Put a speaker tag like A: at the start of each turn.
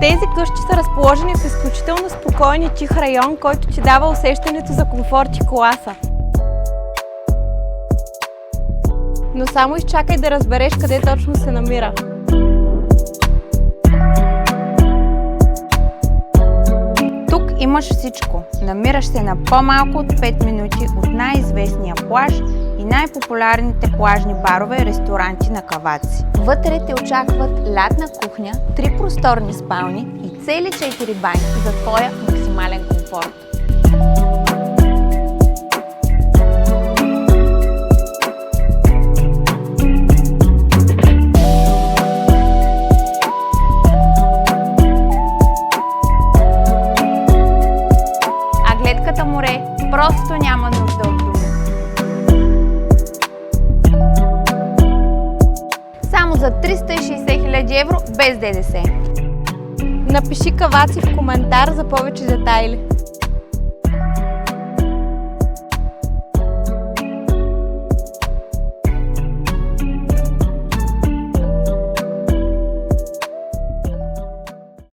A: Тези къщи са разположени в изключително спокоен и тих район, който ти дава усещането за комфорт и класа. Но само изчакай да разбереш къде точно се намира.
B: Тук имаш всичко. Намираш се на по-малко от 5 минути от най-известния плаж и най-популярните плажни барове и ресторанти на Каваци. Вътре те очакват лятна кухня, 3 просторни спални и цели 4 банки за твоя максимален комфорт. А гледката море просто няма нужда от думи. Само за 360 000 евро без ДДС.
A: Напиши Каваци в коментар за повече детайли.